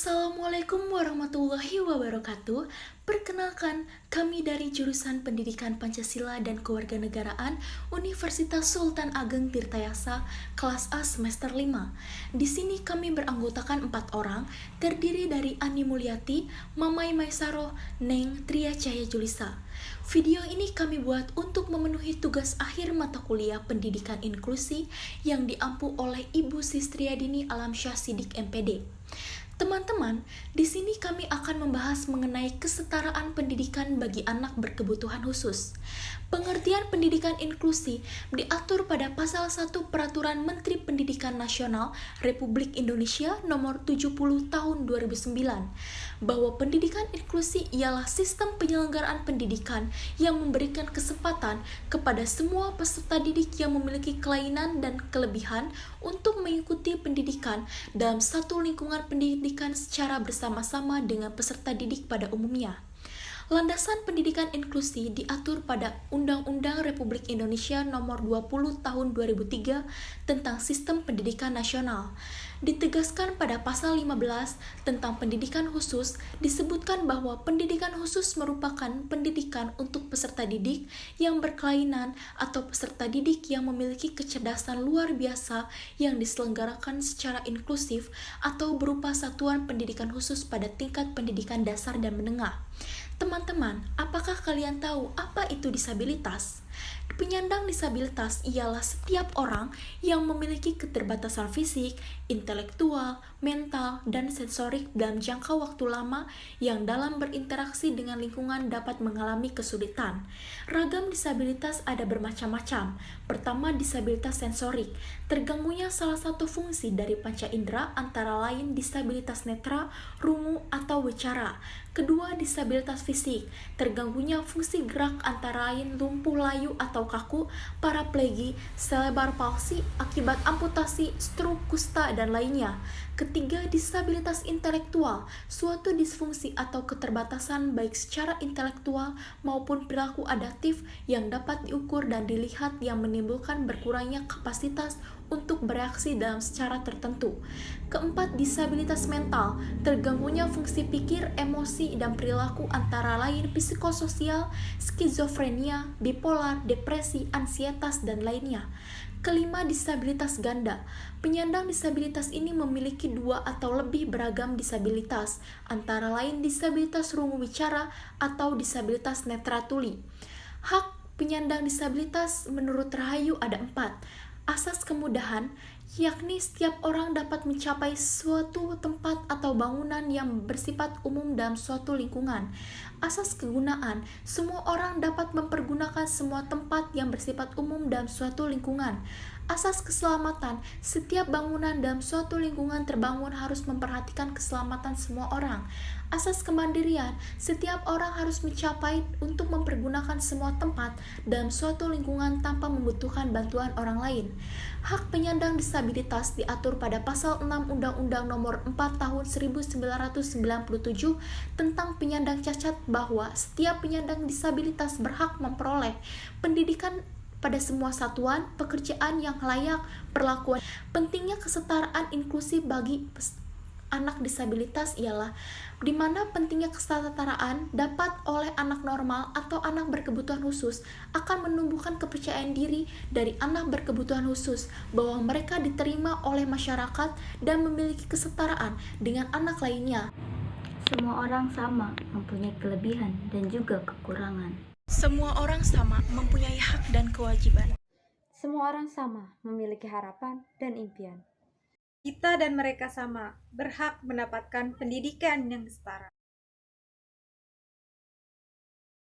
Assalamualaikum warahmatullahi wabarakatuh. Perkenalkan, kami dari jurusan Pendidikan Pancasila dan Kewarganegaraan Universitas Sultan Ageng Tirtayasa, kelas A semester 5. Di sini kami beranggotakan 4 orang, terdiri dari Ani Mulyati, Mamai Maisaroh, Neng Tria Cahya Julisa. Video ini kami buat untuk memenuhi tugas akhir mata kuliah Pendidikan Inklusi yang diampu oleh Ibu Sistriadini Alamsyah Sidik MPD. Teman-teman, di sini kami akan membahas mengenai kesetaraan pendidikan bagi anak berkebutuhan khusus. Pengertian pendidikan inklusi diatur pada pasal 1 Peraturan Menteri Pendidikan Nasional Republik Indonesia Nomor 70 Tahun 2009, bahwa pendidikan inklusi ialah sistem penyelenggaraan pendidikan yang memberikan kesempatan kepada semua peserta didik yang memiliki kelainan dan kelebihan untuk mengikuti pendidikan dalam satu lingkungan pendidikan secara bersama-sama dengan peserta didik pada umumnya. Landasan pendidikan inklusi diatur pada Undang-Undang Republik Indonesia Nomor 20 Tahun 2003 tentang Sistem Pendidikan Nasional. Ditegaskan pada pasal 15 tentang pendidikan khusus, disebutkan bahwa pendidikan khusus merupakan pendidikan untuk peserta didik yang berkelainan atau peserta didik yang memiliki kecerdasan luar biasa yang diselenggarakan secara inklusif atau berupa satuan pendidikan khusus pada tingkat pendidikan dasar dan menengah. Teman-teman, apakah kalian tahu apa itu disabilitas? Penyandang disabilitas ialah setiap orang yang memiliki keterbatasan fisik, intelektual, mental, dan sensorik dalam jangka waktu lama yang dalam berinteraksi dengan lingkungan dapat mengalami kesulitan. Ragam disabilitas ada bermacam-macam. Pertama, disabilitas sensorik. Terganggunya salah satu fungsi dari panca indera antara lain disabilitas netra, rungu, atau bicara. Kedua, disabilitas fisik. Terganggunya fungsi gerak antara lain lumpuh layu atau kaku, paraplegi, cerebral palsy akibat amputasi, stroke, kusta, dan lainnya. Ketiga, disabilitas intelektual. Suatu disfungsi atau keterbatasan baik secara intelektual maupun perilaku adaptif yang dapat diukur dan dilihat yang menimbulkan berkurangnya kapasitas untuk bereaksi dalam secara tertentu. Keempat, disabilitas mental. Terganggunya fungsi pikir, emosi, dan perilaku antara lain psikososial, skizofrenia, bipolar, depresi, ansietas, dan lainnya. Kelima, disabilitas ganda. Penyandang disabilitas ini memiliki 2 atau lebih beragam disabilitas, antara lain disabilitas rungu bicara atau disabilitas netra tuli. Hak penyandang disabilitas menurut Rahayu ada 4. Asas kemudahan, yakni setiap orang dapat mencapai suatu tempat atau bangunan yang bersifat umum dalam suatu lingkungan. Asas kegunaan, semua orang dapat mempergunakan semua tempat yang bersifat umum dalam suatu lingkungan. Asas keselamatan, setiap bangunan dalam suatu lingkungan terbangun harus memperhatikan keselamatan semua orang. Asas kemandirian, setiap orang harus mencapai untuk mempergunakan semua tempat dalam suatu lingkungan tanpa membutuhkan bantuan orang lain. Hak penyandang disabilitas diatur pada pasal 6 Undang-Undang Nomor 4 Tahun 1997 tentang penyandang cacat bahwa setiap penyandang disabilitas berhak memperoleh pendidikan pada semua satuan, pekerjaan yang layak, perlakuan. Pentingnya kesetaraan inklusi bagi anak disabilitas ialah di mana pentingnya kesetaraan dapat oleh anak normal atau anak berkebutuhan khusus akan menumbuhkan kepercayaan diri dari anak berkebutuhan khusus bahwa mereka diterima oleh masyarakat dan memiliki kesetaraan dengan anak lainnya. Semua orang sama, mempunyai kelebihan dan juga kekurangan. Semua orang sama mempunyai hak dan kewajiban. Semua orang sama, memiliki harapan dan impian. Kita dan mereka sama, berhak mendapatkan pendidikan yang setara.